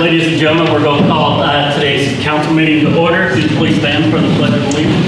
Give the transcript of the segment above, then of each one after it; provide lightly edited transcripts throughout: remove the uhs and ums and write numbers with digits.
Ladies and gentlemen, we're going to call today's council meeting to order. Could you please stand for the Pledge of Allegiance?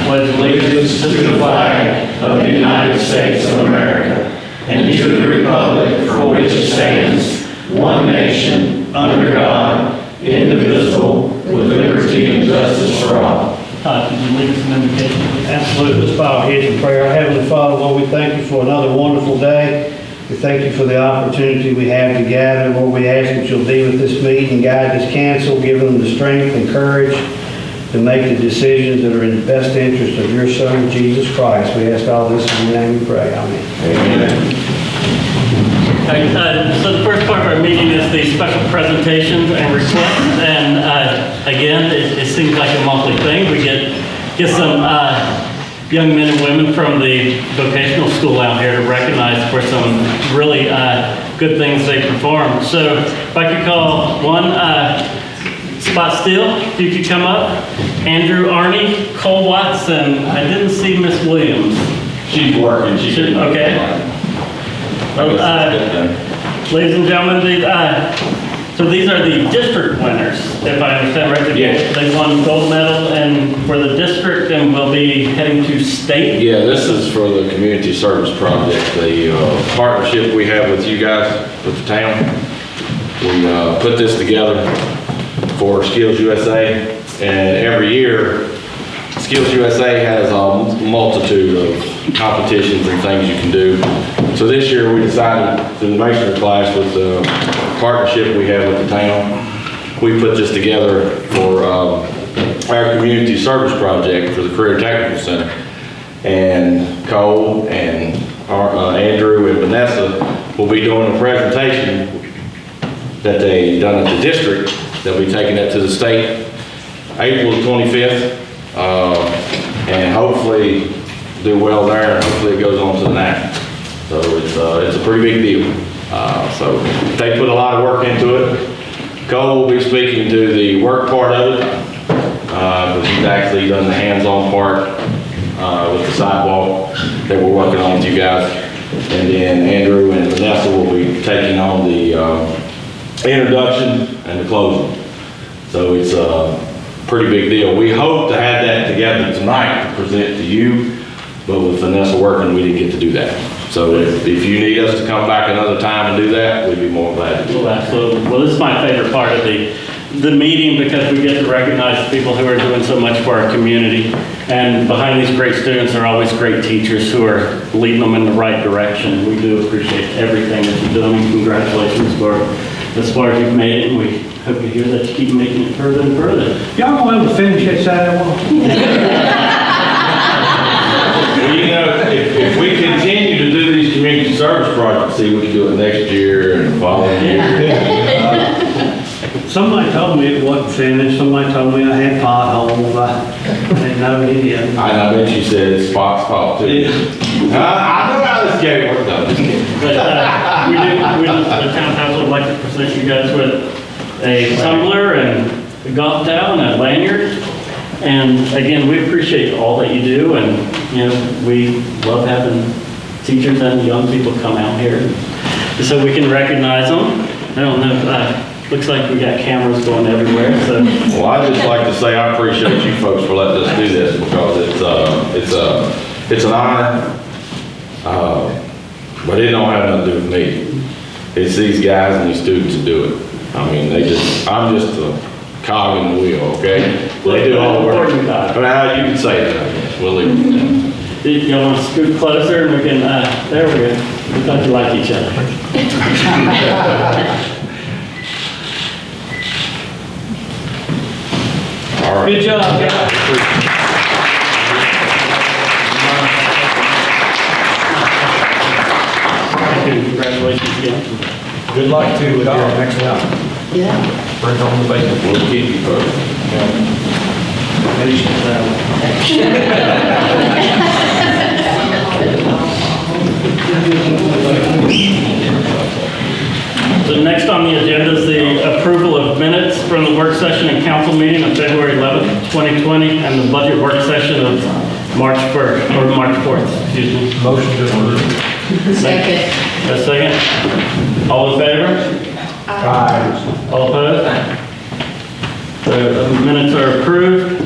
Pledge of Allegiance to the flag of the United States of America and to the republic for which it stands, one nation, under God, indivisible, with liberty and justice for all. Todd, could you lead us in invocation? Absolutely. Let's bow our heads in prayer. Heavenly Father, Lord, we thank you for another wonderful day. We thank you for the opportunity we have to gather. Lord, we ask that you'll be with this meeting, guide this council, give them the strength and courage to make the decisions that are in the best interest of your Son, Jesus Christ. We ask all this in your name we pray. Amen. So the first part of our meeting is the special presentations and requests. And again, it seems like a monthly thing. We get some young men and women from the vocational school out here to recognize for some really good things they performed. So if I could call one, Spot Steele, if you could come up. Andrew Arney, Cole Watson. I didn't see Miss Williams. She's working. Okay. Ladies and gentlemen, so these are the district winners, if I understand right. Yes. They won gold medal and for the district and will be heading to state. Yeah, this is for the community service project, the partnership we have with you guys, with the town. We put this together for Skills USA, and every year Skills USA has a multitude of competitions and things you can do. So this year we decided through the masonry class with the partnership we have with the town, we put this together for our community service project for the Career Technical Center. And Cole and Andrew and Vanessa will be doing a presentation that they done at the district. They'll be taking that to the state April the 25th. And hopefully do well there, and hopefully it goes on to the national. So it's a pretty big deal. So they put a lot of work into it. Cole will be speaking to the work part of it, because he's actually done the hands-on part with the sidewalk that we're working on with you guys. And then Andrew and Vanessa will be taking on the introduction and the closing. So it's pretty big deal. We hope to have that together tonight to present to you, but with Vanessa working, we didn't get to do that. So if you need us to come back another time and do that, we'd be more glad to do Well, absolutely. Well, this is my favorite part of the meeting because we get to recognize people who are doing so much for our community. And behind these great students are always great teachers who are leading them in the right direction. We do appreciate everything that you're doing. Congratulations for as far as you've made it. We hope to hear that you keep making it further and further. Y'all gonna be able to finish that sidewalk? Well, you know, if we continue to do these community service projects, see, we can do it next year and the following year. Somebody told me it wasn't finished. Somebody told me I had potholes. I didn't know any of them. I bet you said it's Fox fault too. I know how this game works out. But the town council would like to present you guys with a tumbler and a golf towel and a lanyard. And again, we appreciate all that you do, and you know, we love having teachers and young people come out here so we can recognize them. I don't know, looks like we got cameras going everywhere. So. Well, I'd just like to say I appreciate you folks for letting us do this, because it's an honor, but it don't have nothing to do with me. It's these guys and these students that do it. I mean, I'm just a cog in the wheel, okay? They do all the work. Well, you can say that, I guess. We'll leave it there. You want to scoot closer and we can, there we go. We thought you liked each other. All right. Good job, guys. Congratulations again. Good luck to next round. Yeah. Bring home the bacon. We'll keep you posted. So next on the agenda is the approval of minutes from the work session and council meeting on February 11th, 2020, and the budget work session of March 1st, or March 4th, excuse me. Motion to approve. Second. A second? All in favor? Aye. All opposed? The minutes are approved.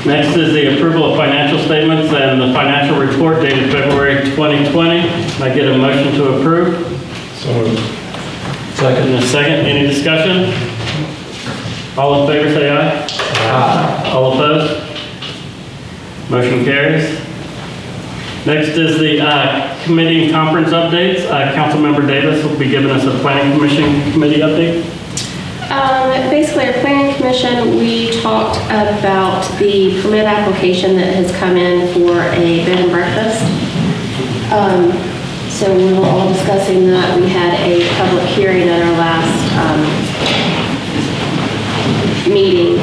Next is the approval of financial statements and the financial report dated February 2020. Can I get a motion to approve? So moved. Second. And a second, any discussion? All in favor, say aye. Aye. All opposed? Motion carries. Next is the committee and conference updates. Councilmember Davis will be giving us a planning commission committee update. Basically, our planning commission, we talked about the permit application that has come in for a bed and breakfast. So we were all discussing that. We had a public hearing at our last meeting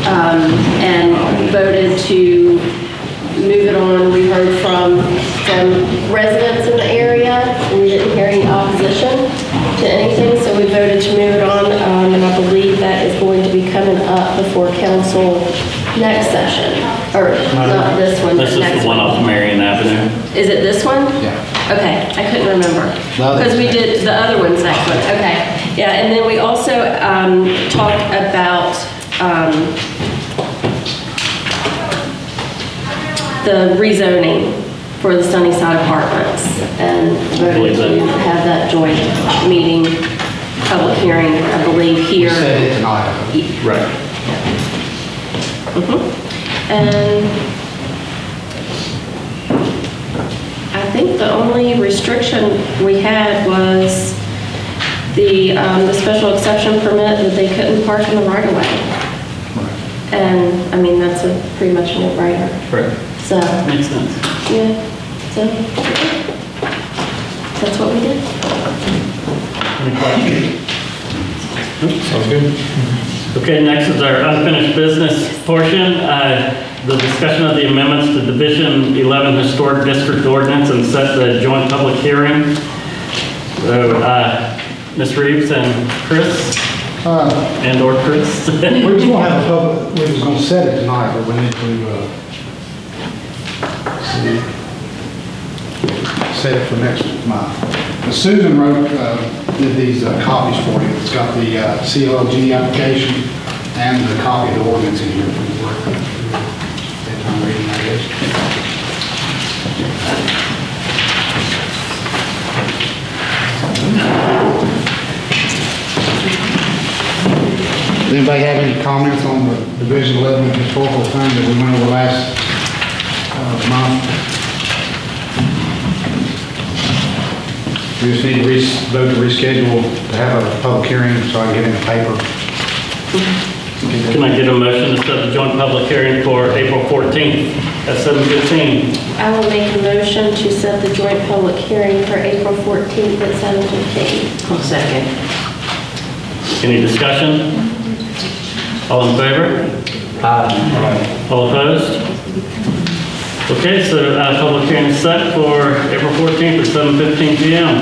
and voted to move it on. We heard from some residents in the area. We didn't hear any opposition to anything, so we voted to move it on, and I believe that is going to be coming up before council next session, or not this one, This but is next the one off Marion Avenue. Is it this one? Yeah. Okay, I couldn't remember. Because we did, the other one's next one, okay. Yeah, and then we also talked about the rezoning for the Sunnyside Apartments, and voted to have that joint meeting, public hearing, I believe, here. Said it tonight. Right. And I think the only restriction we had was the special exception permit that they couldn't park in the right of way. And, I mean, that's a pretty much no-brainer. Right. So, Makes sense. yeah, so, that's what we did. Any questions? Sounds good. Okay, next is our unfinished business portion. The discussion of the amendments to Division 11 Historic District Ordinance and set the joint public hearing. So, Ms. Reeves and Chris, and/or Chris. We was gonna have a public, we was gonna set it tonight, but we need to, set it for next month. Susan wrote, did these copies for you. It's got the CLG application and the copy of the ordinance in here for the work. Bedtime reading, I guess. Does anybody have any comments on the Division 11 historical thing that we went over last month? We just need to vote to reschedule to have a public hearing so I can get it in the paper. Can I get a motion to set the joint public hearing for April 14th at 7:15? I will make a motion to set the joint public hearing for April 14th at 7:15. I'll second. Any discussion? All in favor? Aye. All opposed? Okay, so public hearing is set for April 14th at 7:15 p.m.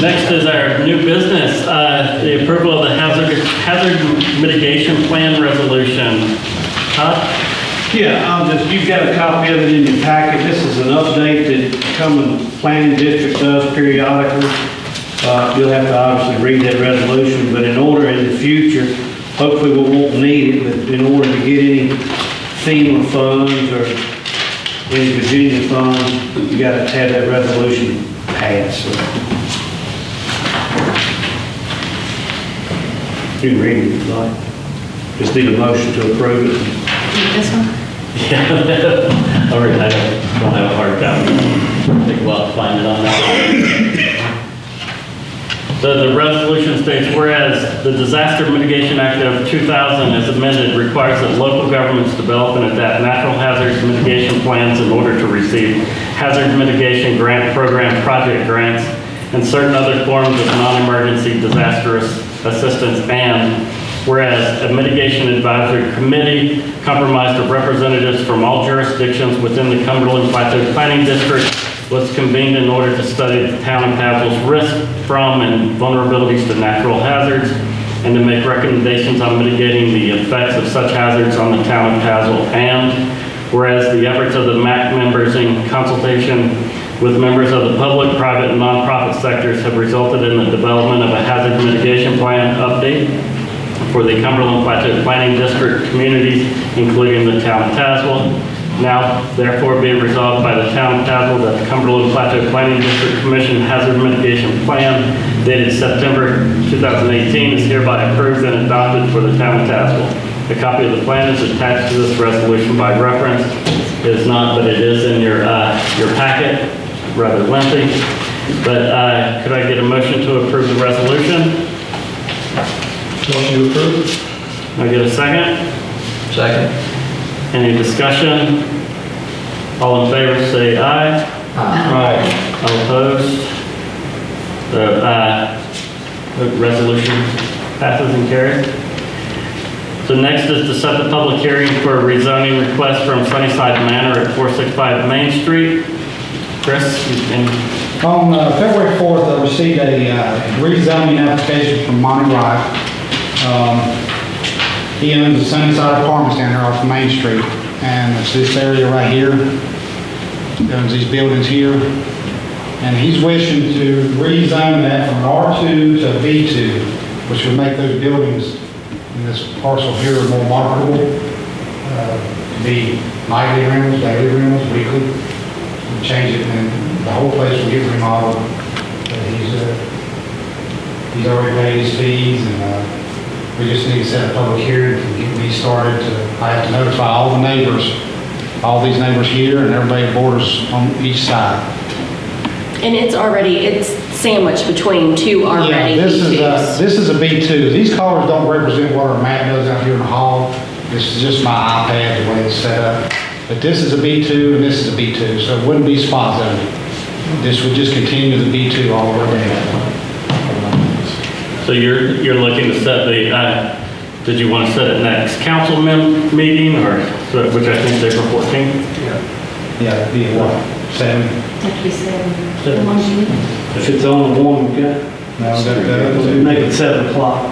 Next is our new business, the approval of the hazard mitigation plan resolution. Todd? Yeah, you've got a copy of it in your packet. This is an update that Cumming Planning District does periodically. You'll have to obviously read that resolution, but in order in the future, hopefully we won't need it, but in order to get any FEMA funds or any Virginia funds, you gotta have that resolution passed. So you can read it if you like. Just need a motion to approve it. This one? Yeah. All right, I don't have a hard copy. Take a while to find it on that. So the resolution states, whereas the Disaster Mitigation Act of 2000 as amended requires that local governments develop and adapt natural hazards mitigation plans in order to receive hazard mitigation grant program project grants and certain other forms of non-emergency disaster assistance, and whereas a mitigation advisory committee comprised of representatives from all jurisdictions within the Cumberland Plateau Planning District was convened in order to study the town of Tazewell's risk from and vulnerabilities to natural hazards, and to make recommendations on mitigating the effects of such hazards on the town of Tazewell. And whereas the efforts of the MAC members in consultation with members of the public, private, and nonprofit sectors have resulted in the development of a hazard mitigation plan update for the Cumberland Plateau Planning District communities, including the town of Tazewell. Now, therefore, be it resolved by the town of Tazewell that the Cumberland Plateau Planning District Commission Hazard Mitigation Plan dated September 2018 is hereby approved and adopted for the town of Tazewell. A copy of the plan is attached to this resolution by reference. It is not, but it is in your packet, rather lengthy. But could I get a motion to approve the resolution? Motion to approve. Can I get a second? Second. Any discussion? All in favor, say aye. Aye. All opposed? The resolution passes and carries. So next is to set the public hearing for a rezoning request from Sunnyside Manor at 465 Main Street. Chris, you can... On February 4th, I received a rezoning application from Monty Wright. He owns the Sunnyside Apartments down here off Main Street, and it's this area right here. He owns these buildings here, and he's wishing to rezone that from R2 to B2, which would make those buildings in this parcel here more marketable, to be nightly rentals, daily rentals, weekly. We change it, and the whole place will get remodeled. He's already paid his fees, and we just need to set a public hearing to get me started. I have to notify all the neighbors, all these neighbors here, and everybody that borders on each side. And it's sandwiched between two already Yeah, B2s. this is a B2. These colors don't represent what our map does out here in the hall. This is just my iPad, the way it's set up. But this is a B2 and this is a B2, so it wouldn't be spot zoning. This would just continue the B2 all the way down. So you're looking to set the, did you want to set it next council meeting, or, which I think is April 14th? Yeah, it'd be what, 7? Like you said. If it's on the one, we got, No, make it 7 o'clock.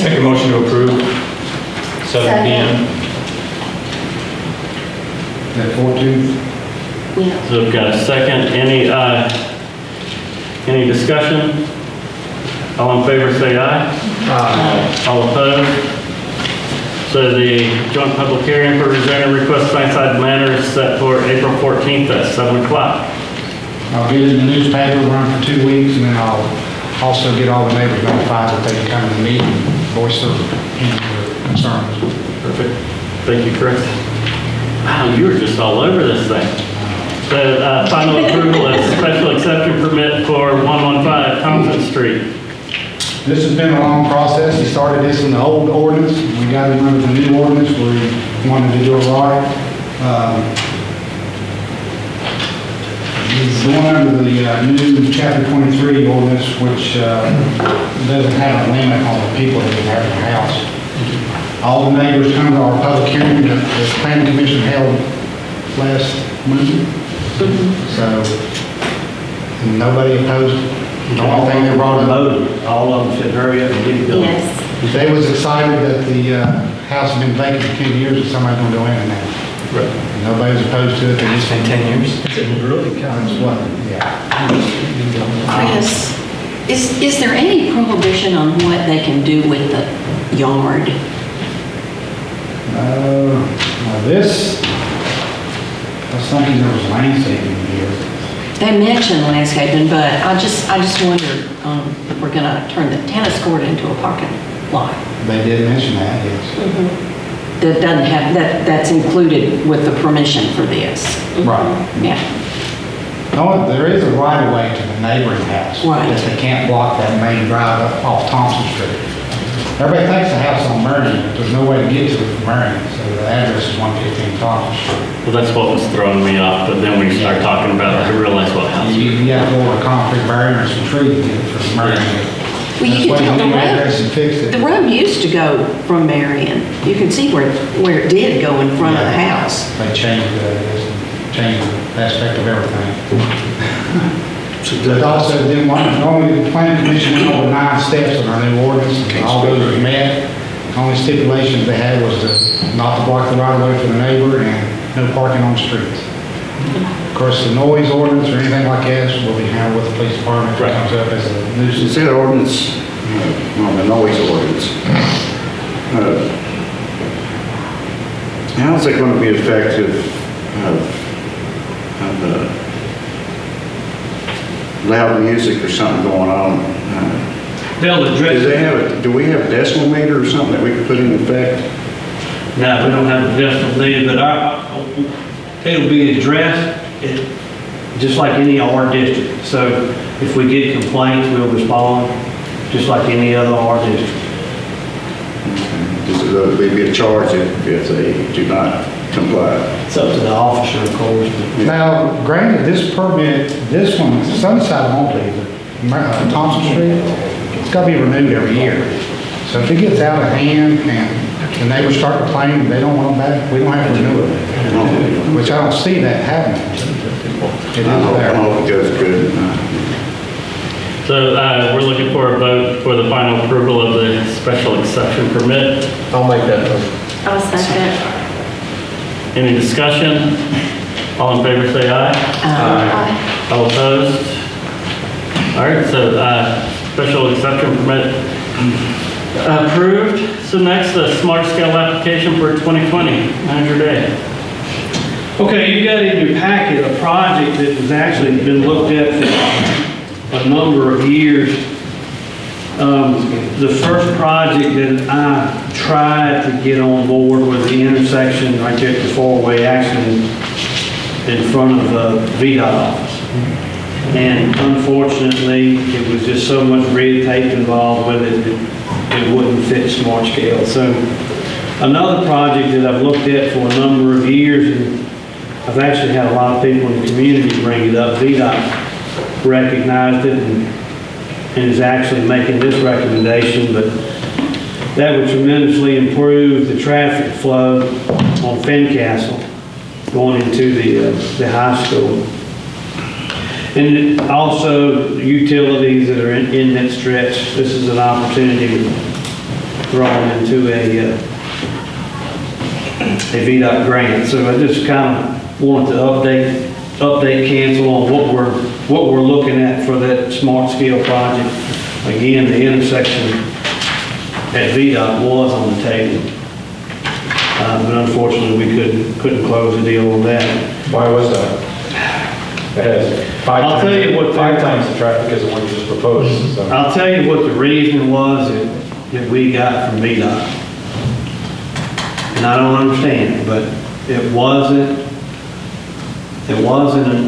Make a motion to approve. 7 p.m. that 14th. Yeah. So we've got a second. Any discussion? All in favor, say aye. Aye. All opposed? So the joint public hearing for rezoning request Sunnyside Manor is set for April 14th at 7 o'clock. I'll get it in the newspaper, run for 2 weeks, and then I'll also get all the neighbors notified that they can come to the meeting and voice their concerns. Perfect. Thank you, Chris. Wow, you were just all over this thing. So final approval of special exception permit for 115 Thompson Street. This has been a long process. He started this in the old ordinance. We got him under the new ordinance where he wanted to do it right. He's going under the new Chapter 23 ordinance, which doesn't have a limit on the people that have in the house. All the neighbors come to our public hearing that the planning commission held last Monday. So, nobody opposed it. The only thing they brought up, Voted. All of them said, hurry up and get it done. Yes. they was excited that the house had been vacant for 10 years and somebody's gonna go in and out. Right. Nobody was opposed to it. They just, 10 years. It really that's what, yeah. Chris, is there any prohibition on what they can do with the yard? Now this, I was thinking there was landscaping here. They mentioned landscaping, but I just wondered if we're gonna turn the tennis court into a parking lot. They did mention that, yes. That doesn't have, that's included with the permission for this. Right. Yeah, No, there is a right of way to the neighboring house. Right. But they can't block that main drive up off Thompson Street. Everybody thinks the house on Marion, but there's no way to get to it from Marion, so the address is 115 Thompson Street. Well, that's what was throwing me off, but then when you start talking about it, I realized what house. You have to go over a concrete barrier and some trees to get it from Marion. well, you That's can why tell you need address and fix the it. road used to go from Marion. You can see where it did go in front of the house. They changed the aspect of everything. But also, didn't want, only the planning commission went over 9 steps on our new ordinance, and all those were met. The only stipulations they had was to not to block the right of way for the neighbor and no parking on the streets. Of course, the noise ordinance or anything like that will be handled with the police department if it comes up as a nuisance. Is that ordinance, on the noise ordinance, how is that going to be effective of loud music or something going on? They'll address it. Do we have a decimal meter or something that we can put in effect? No, we don't have a decimal meter, but it'll be addressed just like any R district. So if we get complaints, we'll respond just like any other R district. Does there be a charge if they do not comply? It's up to the officer, of course. Now, granted, this permit, this one, Sunnyside won't be, but Thompson Street, it's got to be renewed every year. So if it gets out of hand and the neighbors start complaining, they don't want them back, we don't have to renew it. Which I don't see that happening. It is I hope it there. goes good. So we're looking for a vote for the final approval of the special exception permit. I'll make that motion. I'll second. Any discussion? All in favor, say aye. Aye. All opposed? All right, so special exception permit approved. So next, the smart scale application for 2020. Manager Day. Okay, you got in your packet a project that has actually been looked at for a number of years. The first project that I tried to get on board was the intersection right there at the four-way, actually in front of the VDOT office. And unfortunately, it was just so much red tape involved with it, it wouldn't fit smart scale. So another project that I've looked at for a number of years, and I've actually had a lot of people in the community bring it up. VDOT recognized it and is actually making this recommendation, but that would tremendously improve the traffic flow on Fincastle going into the high school. And also utilities that are in that stretch. This is an opportunity to throw them into a VDOT grant. So I just kind of wanted to update council on what we're looking at for that smart scale project. Again, the intersection at VDOT was on the table, but unfortunately we couldn't close the deal on that. Why was that? It has I'll tell you what- five times the traffic as the one you just proposed, so. I'll tell you what the reason was that we got from VDOT. And I don't understand it, but it wasn't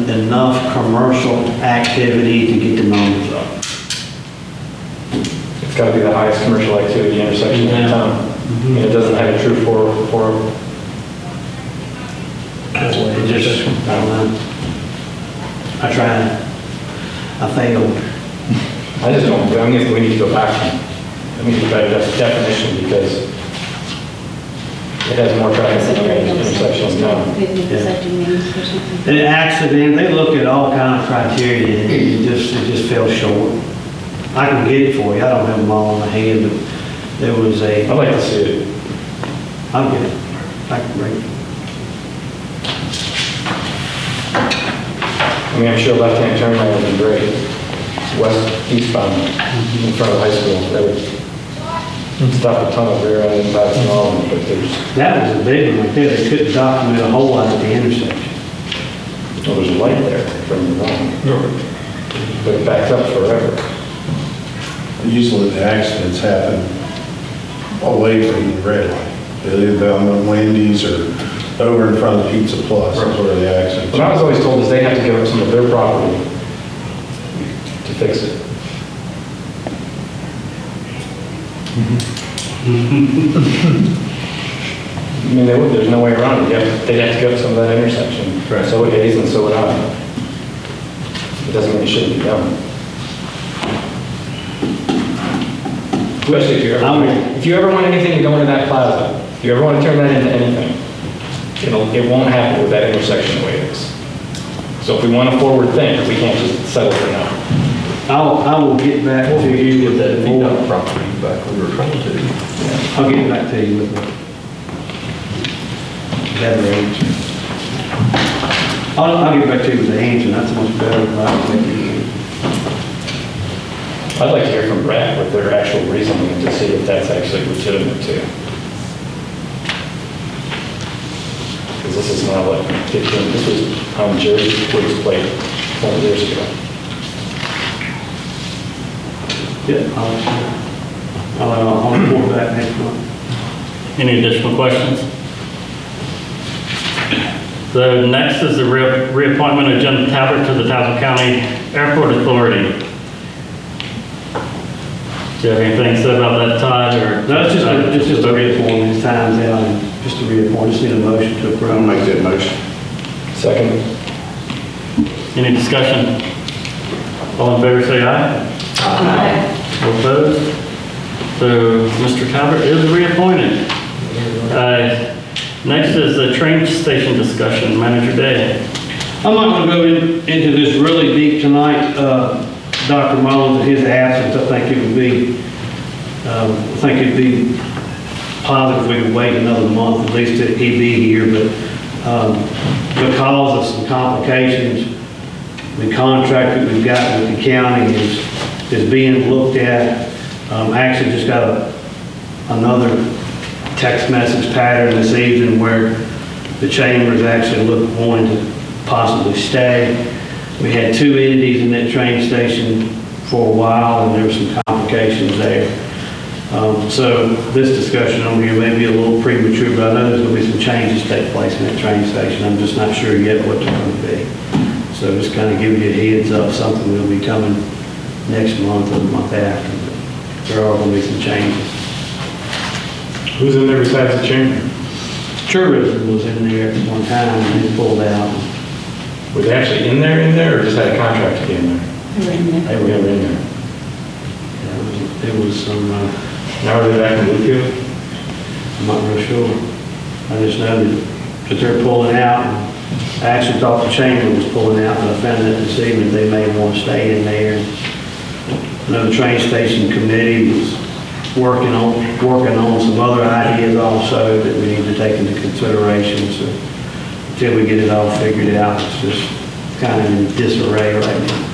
enough commercial activity to get the numbers up. It's gotta be the highest commercial activity intersection in town. And it doesn't have a true four. It just, I don't know. I tried. I failed. I just don't, I mean, we need to go back. I mean, better definition because it has more traffic than any intersection in town. And accident, they look at all kind of criteria and it just fell short. I can get it for you. I don't have them all in my head, but there was I'd like to see it. I'll get it. I can bring it. I mean, I'm sure left-hand turn lane would be great. West, eastbound, in front of the high school. That would stop a ton of rear end impacts and all, but there's, That was a big one right there. They couldn't document a whole lot at the intersection. well, there's a light there from the wrong. But it backs up forever. Usually the accidents happen away from the red light. They're either on Wendy's or over in front of Pizza Plus, that's where the accidents. What I was always told is they have to give up some of their property to fix it. I mean, there's no way around it. They'd have to give up some of that intersection. So would Hayes and so would I. It doesn't mean it shouldn't be done. Especially if you ever want anything to go into that plaza, if you ever want to turn that into anything, it won't happen with that intersection the way it is. So if we want to forward think, we can't just settle for no. I will get back to you with that more. property back we were trying to. I'll get back to you with a better answer. I'll get back to you with the answer, that's much better than I think you can. I'd like to hear from Brad with their actual reasoning to see if that's actually legitimate too. Because this is not like 15, this was on Jersey Police Plate 20 years ago. Yeah, I'll report back next month. Any additional questions? So next is the reappointment of Jim Talbot to the Tazewell County Airport Authority. Do you have anything to say about that, Todd, or? No, it's just a reappointment, his time's out, and just a reappointment, just need a motion to approve. I'll make that motion. Second. Any discussion? All in favor, say aye. Aye. All opposed? So Mr. Talbot is reappointed. Next is the train station discussion, Manager Day. I'm not gonna go into this really deep tonight. Dr. Mullins, in his absence, I think it'd be positive if we could wait another month, at least that he'd be here, but because of some complications, the contract that we've got with the county is being looked at. I actually just got another text message pattern this evening where the chambers actually wanting to possibly stay. We had 2 entities in that train station for a while, and there were some complications there. So this discussion on here may be a little premature, but I know there's going to be some changes take place in that train station. I'm just not sure yet what they're going to be. So just kind of giving you a heads up, something will be coming next month or the month after. But there are going to be some changes. Who's in there besides the chairman? Tourism was in there at one time and then pulled out. Were they actually in there, or just had a contract to be in there? They were in there. It was some, Now are they back in Bluefield? I'm not real sure. I just know that they're pulling out. I actually thought the chamber was pulling out, but I found out this evening they may want to stay in there. I know the train station committee was working on some other ideas also that we need to take into consideration. So until we get it all figured out, it's just kind of in disarray right now.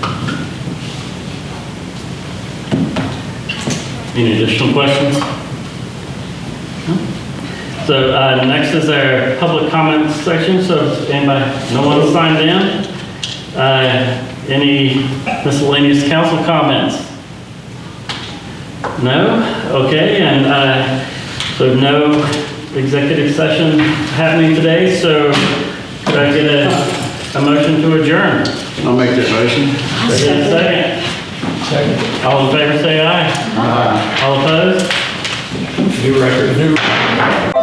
Any additional questions? So next is our public comment section. So if anybody, no one signed in. Any miscellaneous council comments? No? Okay, and so no executive session happening today, so could I get a motion to adjourn? I'll make that motion. Second. All in favor say aye. Aye. All opposed? New record.